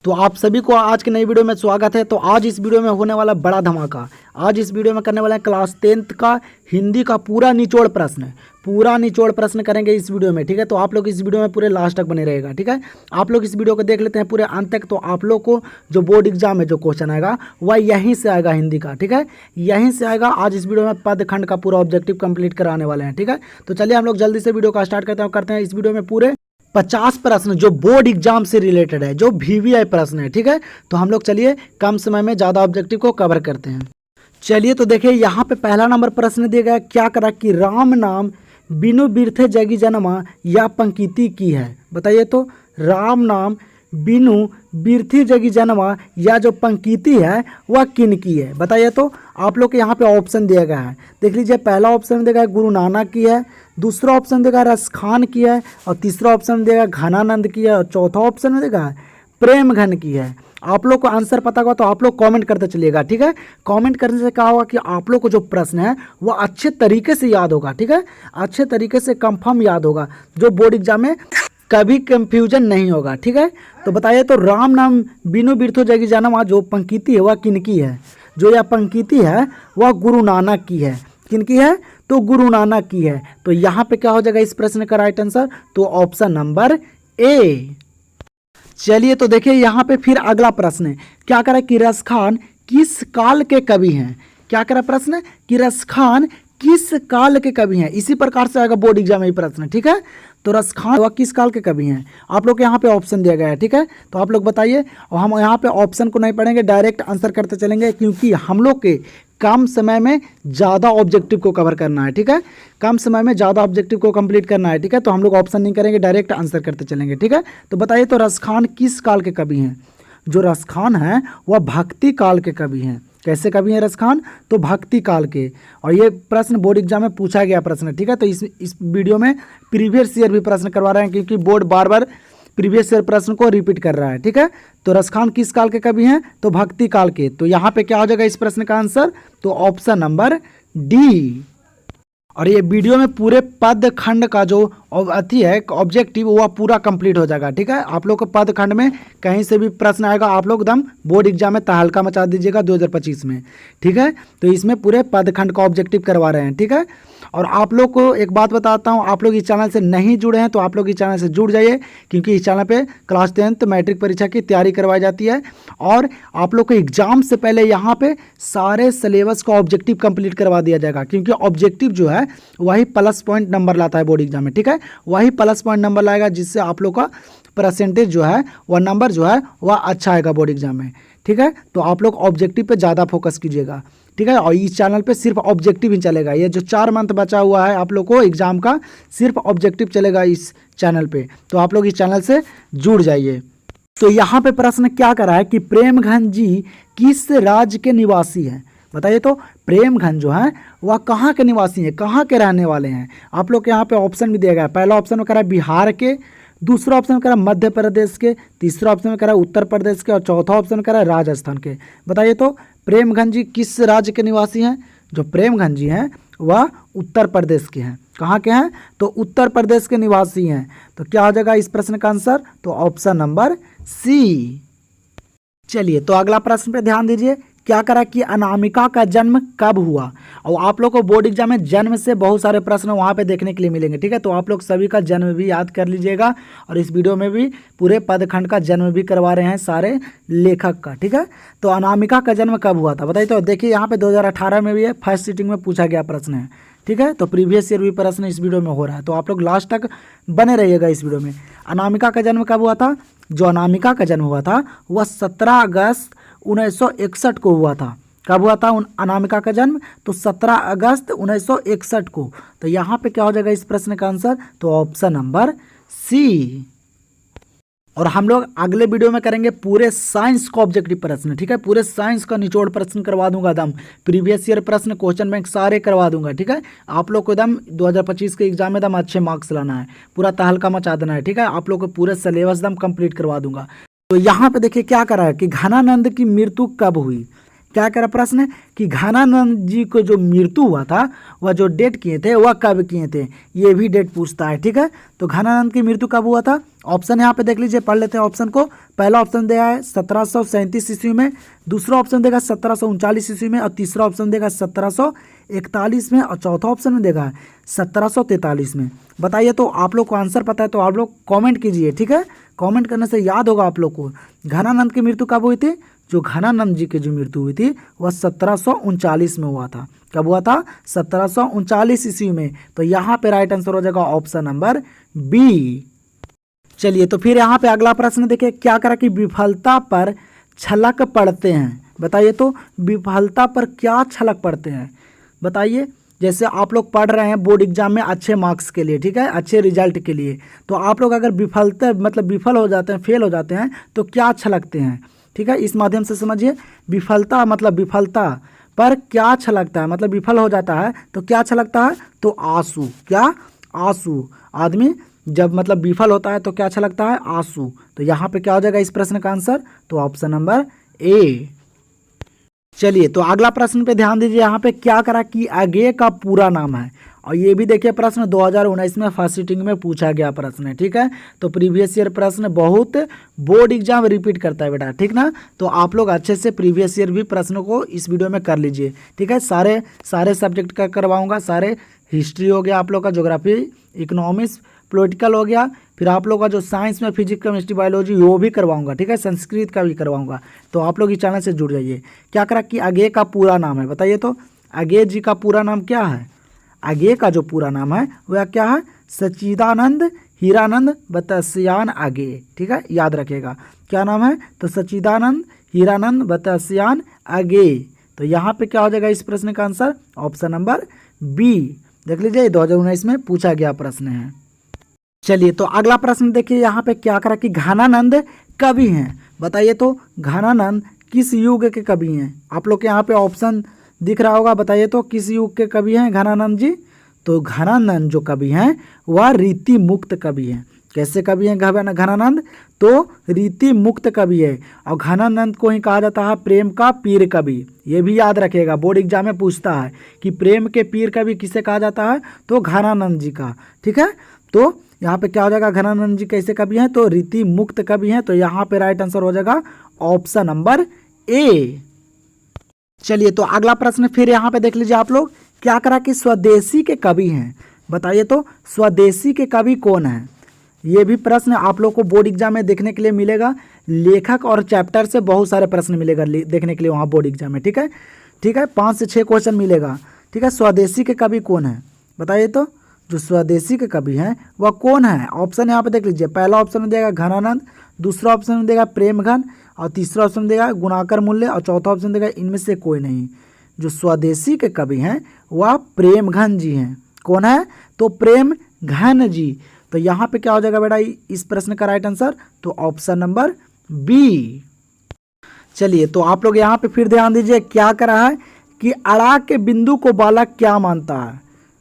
तो आप सभी को आज के नई वीडियो में स्वागत है। तो आज इस वीडियो में होने वाला बड़ा धमाका। आज इस वीडियो में करने वाला है क्लास 10th का हिंदी का पूरा निचोड़ प्रश्न करेंगे इस वीडियो में। ठीक है, तो आप लोग इस वीडियो में पूरे लास्ट तक बने रहेगा। ठीक है, आप लोग इस वीडियो को देख लेते हैं पूरे अंत तक। तो आप लोग को जो बोर्ड एग्जाम में जो क्वेश्चन आएगा वह यहीं से आएगा, हिंदी का। ठीक है, यहीं से आएगा। आज इस वीडियो में पद खंड का पूरा ऑब्जेक्टिव कंप्लीट कराने वाले हैं। ठीक है, तो चलिए हम लोग जल्दी से वीडियो का स्टार्ट करते हैं। इस वीडियो में पूरे 50 प्रश्न जो बोर्ड एग्जाम से रिलेटेड है, जो VVI प्रश्न है। ठीक है, तो हम लोग चलिए कम समय में ज़्यादा ऑब्जेक्टिव को कवर करते हैं। चलिए तो देखिए यहाँ पे पहला नंबर प्रश्न दिया गया, क्या करा कि राम नाम बिनु बिरथे जगी जनमा या पंक्ति की है। बताइए तो राम नाम बिनु बिरथी जगी जनमा या जो पंक्ति है वह किन की है। बताइए तो आप लोग के यहाँ पे ऑप्शन दिया गया है। देख लीजिए, पहला ऑप्शन देगा है गुरु नानक की है, दूसरा ऑप्शन देगा रसखान की है, और तीसरा ऑप्शन देगा घनानंद की है, और चौथा ऑप्शन में देगा प्रेम घन की है। आप लोग को आंसर पता होगा तो आप लोग कमेंट करते चलिएगा। ठीक है, कमेंट करने से क्या होगा कि आप लोग को जो प्रश्न है वो अच्छे तरीके से याद होगा। ठीक है, अच्छे तरीके से कंफर्म याद होगा, जो बोर्ड एग्जाम में कभी कंफ्यूजन नहीं होगा। ठीक है, तो बताइए तो राम नाम बिनु बिरथो जगी जनमा जो पंक्ति है वह किनकी है। जो यह पंक्ति है वह गुरु नानक की है। किनकी है? तो गुरु नानक की है। तो यहाँ पे क्या हो जाएगा इस प्रश्न का राइट आंसर? तो ऑप्शन नंबर ए। चलिए तो देखिए यहाँ पे फिर अगला प्रश्न है, क्या करा कि रसखान किस काल के कवि हैं। क्या करा प्रश्न कि रसखान किस काल के कवि हैं। इसी प्रकार से आएगा बोर्ड एग्जाम में प्रश्न। ठीक है, तो रसखान वह किस काल के कवि हैं। आप लोग के यहाँ पे ऑप्शन दिया गया है। ठीक है, तो आप लोग बताइए, और हम यहाँ पे ऑप्शन को नहीं पढ़ेंगे, डायरेक्ट आंसर करते चलेंगे, क्योंकि हम लोग के कम समय में ज़्यादा ऑब्जेक्टिव को कवर करना है। ठीक है, कम समय में ज़्यादा ऑब्जेक्टिव को कंप्लीट करना है। ठीक है, तो हम लोग ऑप्शन नहीं करेंगे, डायरेक्ट आंसर करते चलेंगे। ठीक है, तो बताइए तो रसखान किस काल के कवि हैं। जो रसखान हैं वह भक्ति काल के कवि हैं। कैसे कवि हैं रसखान? तो भक्ति काल के। और ये प्रश्न बोर्ड एग्जाम में पूछा गया प्रश्न है। ठीक है, तो इस वीडियो में प्रीवियस ईयर भी प्रश्न करवा रहे हैं, क्योंकि बोर्ड बार बार प्रीवियस ईयर प्रश्न को रिपीट कर रहा है। ठीक है, तो रसखान किस काल के कवि हैं? तो भक्ति काल के। तो यहाँ पे क्या हो जाएगा इस प्रश्न का आंसर? तो ऑप्शन नंबर डी। और ये वीडियो में पूरे पद खंड का जो अथी है ऑब्जेक्टिव वह पूरा कंप्लीट हो जाएगा। ठीक है, आप लोग को पद खंड में कहीं से भी प्रश्न आएगा, आप लोग एकदम बोर्ड एग्जाम में तहलका मचा दीजिएगा 2025 में। ठीक है, तो इसमें पूरे पद खंड का ऑब्जेक्टिव करवा रहे हैं। ठीक है, और आप लोग को एक बात बताता हूँ, आप लोग इस चैनल से नहीं जुड़े हैं तो आप लोग इस चैनल से जुड़ जाइए, क्योंकि इस चैनल पे क्लास 10th मैट्रिक परीक्षा की तैयारी करवाई जाती है। और आप लोग को एग्जाम से पहले यहाँ पे सारे सिलेबस का ऑब्जेक्टिव कंप्लीट करवा दिया जाएगा, क्योंकि ऑब्जेक्टिव जो है वही प्लस पॉइंट नंबर लाता है बोर्ड एग्जाम में। ठीक है, वही प्लस पॉइंट नंबर लाएगा, जिससे आप लोग का परसेंटेज जो है वह नंबर जो है वह अच्छा आएगा बोर्ड एग्जाम में। ठीक है, तो आप लोग ऑब्जेक्टिव पे ज़्यादा फोकस कीजिएगा। ठीक है, और इस चैनल पे सिर्फ ऑब्जेक्टिव ही चलेगा। ये जो 4 मंथ बचा हुआ है आप लोग को एग्जाम का, सिर्फ ऑब्जेक्टिव चलेगा इस चैनल पे। तो आप लोग इस चैनल से जुड़ जाइए। तो यहाँ पे प्रश्न क्या करा है कि प्रेमघन जी किस राज्य के निवासी हैं। बताइए तो प्रेमघन जो है वह कहाँ के निवासी हैं, कहाँ के रहने वाले हैं। आप लोग के यहाँ पे ऑप्शन भी दिया गया है। पहला ऑप्शन में करा बिहार के, दूसरा ऑप्शन में करा मध्य प्रदेश के, तीसरा ऑप्शन में करा उत्तर प्रदेश के, और चौथा ऑप्शन में करा राजस्थान के। बताइए तो प्रेमघन जी किस राज्य के निवासी हैं। जो प्रेमघन जी हैं वह उत्तर प्रदेश के हैं। कहाँ के हैं? तो उत्तर प्रदेश के निवासी हैं। तो क्या हो जाएगा इस प्रश्न का आंसर? तो ऑप्शन नंबर सी। चलिए तो अगला प्रश्न पे ध्यान दीजिए, क्या करा कि अनामिका का जन्म कब हुआ। और आप लोग को बोर्ड एग्जाम में जन्म से बहुत सारे प्रश्न वहाँ पे देखने के लिए मिलेंगे। ठीक है, तो आप लोग सभी का जन्म भी याद कर लीजिएगा, और इस वीडियो में भी पूरे पदखंड का जन्म भी करवा रहे हैं सारे लेखक का। ठीक है, तो अनामिका का जन्म कब हुआ था बताइए तो। देखिए यहाँ पे 2018 में भी है, फर्स्ट सीटिंग में पूछा गया प्रश्न है। ठीक है, तो प्रीवियस ईयर भी प्रश्न इस वीडियो में हो रहा है, तो आप लोग लास्ट तक बने रहिएगा इस वीडियो में। अनामिका का जन्म कब हुआ था? जो अनामिका का जन्म हुआ था वह 17 अगस्त 1961 को हुआ था। कब हुआ था अनामिका का जन्म? तो 17 अगस्त 1961 को। तो यहाँ पे क्या हो जाएगा इस प्रश्न का आंसर? तो ऑप्शन नंबर सी। और हम लोग अगले वीडियो में करेंगे पूरे साइंस का ऑब्जेक्टिव प्रश्न। ठीक है, पूरे साइंस का निचोड़ प्रश्न करवा दूंगा एकदम, प्रीवियस ईयर प्रश्न, क्वेश्चन बैंक सारे करवा दूंगा। ठीक है, आप लोग को एकदम 2025 के एग्जाम में एकदम अच्छे मार्क्स लाना है, पूरा तहलका मचा देना है। ठीक है, आप लोग को पूरे सिलेबस एकदम कंप्लीट करवा दूंगा। तो यहाँ पे देखिए क्या करा है कि घनानंद की मृत्यु कब हुई। क्या करा प्रश्न कि घनानंद जी को जो मृत्यु हुआ था वह जो डेट किए थे वह कब किए थे, ये भी डेट पूछता है। ठीक है, तो घनानंद की मृत्यु कब हुआ था? ऑप्शन यहाँ पे देख लीजिए, पढ़ लेते हैं ऑप्शन को। पहला ऑप्शन दिया है 1737 ईस्वी में, दूसरा ऑप्शन देगा 1739 ईस्वी में, और तीसरा ऑप्शन देगा 1741 में, और चौथा ऑप्शन में देगा 1743 में। बताइए, तो आप लोग को आंसर पता है तो आप लोग कमेंट कीजिए, ठीक है। कमेंट करने से याद होगा आप लोग को, घनानंद की मृत्यु कब हुई थी? जो घनानंद जी की जो मृत्यु हुई थी वह 1739 में हुआ था। कब हुआ था? 1739 ईस्वी में। तो यहाँ पे राइट आंसर हो जाएगा ऑप्शन नंबर बी। चलिए, तो फिर यहाँ पे अगला प्रश्न देखिए, क्या करा कि विफलता पर छलक पड़ते हैं। बताइए, तो विफलता पर क्या छलक पड़ते हैं? बताइए, जैसे आप लोग पढ़ रहे हैं बोर्ड एग्जाम में अच्छे मार्क्स के लिए, ठीक है, अच्छे रिजल्ट के लिए, तो आप लोग अगर विफल हो जाते हैं, फेल हो जाते हैं, तो क्या छलकते हैं, ठीक है। इस माध्यम से समझिए, विफलता विफलता पर क्या छलकता है, मतलब विफल हो जाता है तो क्या छलकता है? तो आंसू। क्या? आंसू। आदमी जब विफल होता है तो क्या छलकता है? आंसू। तो यहाँ पे क्या हो जाएगा इस प्रश्न का आंसर? तो ऑप्शन नंबर ए। चलिए, तो अगला प्रश्न पे ध्यान दीजिए, यहाँ पे क्या करा कि अज्ञेय का पूरा नाम है। और ये भी देखिए प्रश्न 2019 में फर्स्ट सीटिंग में पूछा गया प्रश्न है, ठीक है। तो प्रीवियस ईयर प्रश्न बहुत बोर्ड एग्जाम रिपीट करता है बेटा, ठीक ना। तो आप लोग अच्छे से प्रीवियस ईयर भी प्रश्नों को इस वीडियो में कर लीजिए, ठीक है। सारे सब्जेक्ट का करवाऊंगा, सारे हिस्ट्री हो गया आप लोग का, ज्योग्राफी, इकोनॉमिक्स, पॉलिटिकल हो गया, फिर आप लोग का जो साइंस में फिजिक्स, केमिस्ट्री, बायोलॉजी वो भी करवाऊंगा, ठीक है। संस्कृत का भी करवाऊंगा। तो आप लोग इस चैनल से जुड़ जाइए। क्या करा कि अज्ञेय का पूरा नाम है? बताइए, तो अज्ञेय जी का पूरा नाम क्या है? अज्ञेय का जो पूरा नाम है वह क्या है? सच्चिदानंद हीरानंद बतस्यान अज्ञेय, ठीक है, याद रखिएगा। क्या नाम है? तो सच्चिदानंद हीरानंद बतस्यान अज्ञेय। तो यहाँ पे क्या हो जाएगा इस प्रश्न का आंसर? Option number B. देख लीजिए, 2019 में पूछा गया प्रश्न है। चलिए, तो अगला प्रश्न देखिए, यहाँ पे क्या करा कि घनानंद कवि हैं। बताइए, तो घनानंद किस युग के कवि हैं? आप लोग के यहाँ पे ऑप्शन दिख रहा होगा। बताइए, तो किस युग के कवि हैं घनानंद जी? तो घनानंद जो कवि हैं वह रीति मुक्त कवि हैं। कैसे कवि हैं घनानंद? तो रीति मुक्त कवि है। और घनानंद को ही कहा जाता है प्रेम का पीर कवि। ये भी याद रखिएगा, बोर्ड एग्जाम में पूछता है कि प्रेम के पीर कवि किसे कहा जाता है? तो घनानंद जी का, ठीक है। तो यहाँ पे क्या हो जाएगा? घनानंद जी कैसे कवि हैं? तो रीति मुक्त कवि हैं। तो यहाँ पे राइट आंसर हो जाएगा ऑप्शन नंबर ए। चलिए, तो अगला प्रश्न फिर यहाँ पे देख लीजिए आप लोग, क्या करा कि स्वदेशी के कवि हैं। बताइए, तो स्वदेशी के कवि कौन है? ये भी प्रश्न आप लोग को बोर्ड एग्जाम में देखने के लिए मिलेगा। लेखक और चैप्टर से बहुत सारे प्रश्न मिलेगा देखने के लिए वहाँ बोर्ड एग्जाम में, ठीक है, ठीक है। 5 से 6 क्वेश्चन मिलेगा, ठीक है। स्वदेशी के कवि कौन है? बताइए, तो जो स्वदेशी के कवि हैं वह कौन है? ऑप्शन यहाँ पे देख लीजिए। पहला ऑप्शन में देगा घनानंद, दूसरा ऑप्शन में देगा प्रेमघन, और तीसरा ऑप्शन देगा गुणाकर मूल्य, और चौथा ऑप्शन देगा इनमें से कोई नहीं। जो स्वदेशी के कवि हैं वह प्रेमघन जी हैं। कौन है? तो प्रेमघन जी। तो यहाँ पे क्या हो जाएगा बेटा इस प्रश्न का राइट आंसर? तो ऑप्शन नंबर बी। चलिए, तो आप लोग यहाँ पे फिर ध्यान दीजिए, क्या करा है कि अड़ा के बिंदु को बालक क्या मानता है?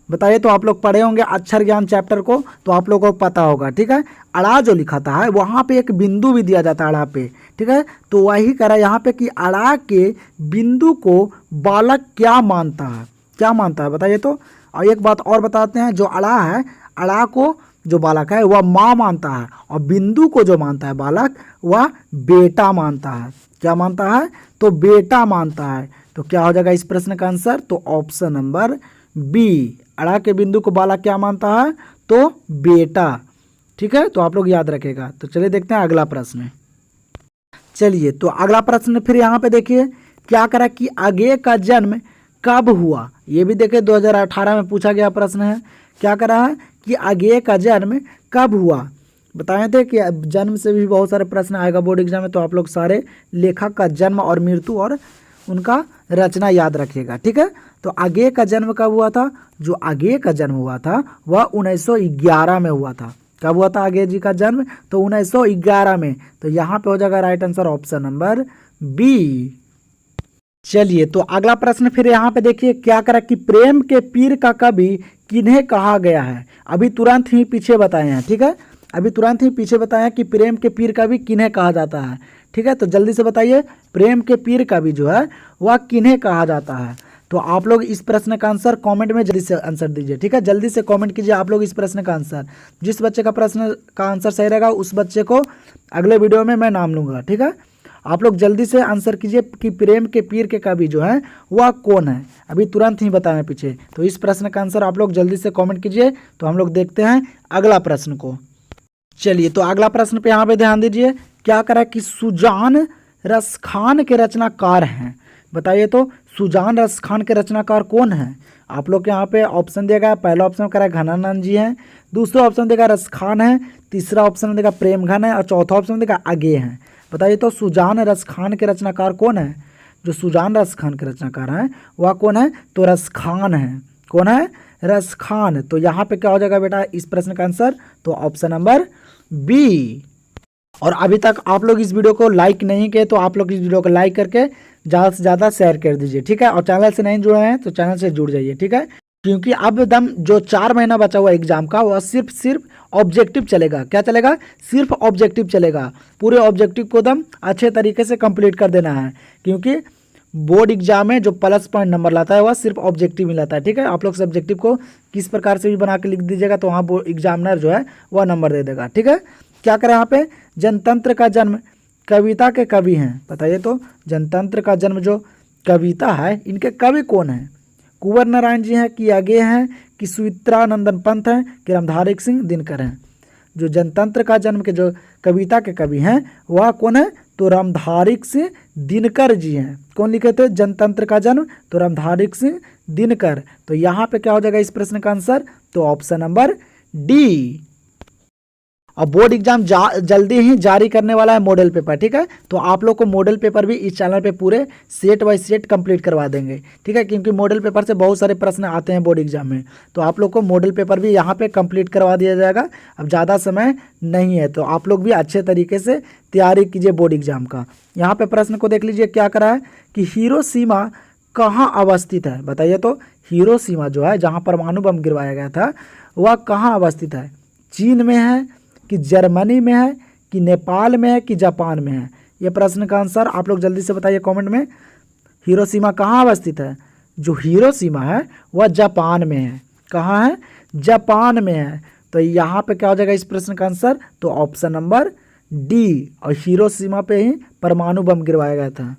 बताइए, तो आप लोग पढ़े होंगे अक्षर ज्ञान चैप्टर को, तो आप लोगों को पता होगा, ठीक है। अड़ा जो लिखा था है वहाँ पे एक बिंदु भी दिया जाता है अड़ा पे, ठीक है। तो वही करा यहाँ पे कि अड़ा के बिंदु को बालक क्या मानता है? क्या मानता है? बताइए, तो। और एक बात और बताते हैं, जो अड़ा है, अड़ा को जो बालक है वह माँ मानता है, और बिंदु को जो मानता है बालक वह बेटा मानता है। क्या मानता है? तो बेटा मानता है। तो क्या हो जाएगा इस प्रश्न का आंसर? तो ऑप्शन नंबर बी। अड़ा के बिंदु को बालक क्या मानता है? तो बेटा, ठीक है। तो आप लोग याद रखेगा। तो चलिए देखते हैं अगला प्रश्न। चलिए, तो अगला प्रश्न फिर यहाँ पे देखिए, क्या करा कि अज्ञेय का जन्म कब हुआ? ये भी देखिए 2018 में पूछा गया प्रश्न है। क्या करा है कि अज्ञेय का जन्म कब हुआ? बताए थे कि जन्म से भी बहुत सारे प्रश्न आएगा बोर्ड एग्जाम में। तो आप लोग सारे लेखक का जन्म और मृत्यु और उनका रचना याद रखिएगा, ठीक है। तो अज्ञेय का जन्म कब हुआ था? जो अज्ञेय का जन्म हुआ था वह 1911 में हुआ था। कब हुआ था अज्ञेय जी का जन्म? तो 1911 में। तो यहाँ पे हो जाएगा right answer option number B. चलिए, तो अगला प्रश्न फिर यहाँ पे देखिए, क्या करा कि प्रेम के पीर का कवि किन्हें कहा गया है? अभी तुरंत ही पीछे बताए हैं, ठीक है। अभी तुरंत ही पीछे बताया कि प्रेम के पीर कवि किन्हें कहा जाता है, ठीक है। तो जल्दी से बताइए, प्रेम के पीर कवि जो है वह किन्हें कहा जाता है? तो आप लोग इस प्रश्न का आंसर कमेंट में जल्दी से आंसर दीजिए, ठीक है। जल्दी से कमेंट कीजिए आप लोग इस प्रश्न का आंसर। जिस बच्चे का प्रश्न का आंसर सही रहेगा उस बच्चे को अगले वीडियो में मैं नाम लूँगा, ठीक है। आप लोग जल्दी से आंसर कीजिए कि प्रेम के पीर के कवि जो है वह कौन है, अभी तुरंत ही बताएं पीछे। तो इस प्रश्न का आंसर आप लोग जल्दी से कमेंट कीजिए। तो हम लोग देखते हैं अगला प्रश्न को। चलिए, तो अगला प्रश्न पे यहाँ पे ध्यान दीजिए। क्या करा कि सुजान रसखान के रचनाकार हैं, बताइए तो सुजान रसखान के रचनाकार कौन हैं। आप लोग के यहाँ पे ऑप्शन दिया गया, पहला ऑप्शन करा घनानंद जी हैं, दूसरा ऑप्शन देगा रसखान है, तीसरा ऑप्शन देगा प्रेमघन है और चौथा ऑप्शन देगा आगे हैं। बताइए तो सुजान रसखान के रचनाकार कौन है। जो सुजान रसखान के रचनाकार हैं वह कौन है, तो रसखान है। कौन है, रसखान। तो यहाँ पे क्या हो जाएगा बेटा इस प्रश्न का आंसर, तो ऑप्शन नंबर बी। और अभी तक आप लोग इस वीडियो को लाइक नहीं किए तो आप लोग इस वीडियो को लाइक करके ज़्यादा से ज़्यादा शेयर कर दीजिए, ठीक है। और चैनल से नहीं जुड़े हैं तो चैनल से जुड़ जाइए, ठीक है। क्योंकि अब दम जो 4 महीना बचा हुआ एग्जाम का वह सिर्फ ऑब्जेक्टिव चलेगा। क्या चलेगा, सिर्फ ऑब्जेक्टिव चलेगा। पूरे ऑब्जेक्टिव को दम अच्छे तरीके से कंप्लीट कर देना है, क्योंकि बोर्ड एग्जाम में जो प्लस पॉइंट नंबर लाता है वह सिर्फ ऑब्जेक्टिव ही लाता है, ठीक है। आप लोग सब्जेक्टिव को किस प्रकार से भी बना के लिख दीजिएगा तो वहाँ एग्जामिनर जो है वह नंबर दे देगा, ठीक है। क्या करें यहाँ पे, जनतंत्र का जन्म कविता के कवि हैं। बताइए तो जनतंत्र का जन्म जो कविता है इनके कवि कौन हैं। कुंवर नारायण जी हैं कि आगे हैं कि सुमित्रानंदन पंत हैं कि रामधारी सिंह दिनकर हैं। जो जनतंत्र का जन्म के जो कविता के कवि हैं वह कौन है, तो रामधारी सिंह दिनकर जी हैं। कौन लिखे थे जनतंत्र का जन्म, तो रामधारी सिंह दिनकर। तो यहाँ पे क्या हो जाएगा इस प्रश्न का आंसर, तो ऑप्शन नंबर डी। और बोर्ड एग्जाम जल्दी ही जारी करने वाला है मॉडल पेपर, ठीक है। तो आप लोग को मॉडल पेपर भी इस चैनल पे पूरे सेट बाय सेट कंप्लीट करवा देंगे, ठीक है। क्योंकि मॉडल पेपर से बहुत सारे प्रश्न आते हैं बोर्ड एग्जाम में, तो आप लोग को मॉडल पेपर भी यहाँ पे कंप्लीट करवा दिया जाएगा। अब ज़्यादा समय नहीं है तो आप लोग भी अच्छे तरीके से तैयारी कीजिए बोर्ड एग्जाम का। यहाँ पे प्रश्न को देख लीजिए क्या करा है कि हिरोशिमा कहाँ अवस्थित है। बताइए तो हिरोशिमा जो है जहाँ परमाणु बम गिरवाया गया था वह कहाँ अवस्थित है, चीन में है कि जर्मनी में है कि नेपाल में है कि जापान में है। ये प्रश्न का आंसर आप लोग जल्दी से बताइए कमेंट में। हिरोशिमा कहाँ अवस्थित है, जो हिरोशिमा है वह जापान में है। कहाँ है, जापान में है। तो यहाँ पे क्या हो जाएगा इस प्रश्न का आंसर, तो ऑप्शन नंबर डी। और हिरोशिमा पे ही परमाणु बम गिरवाया गया था।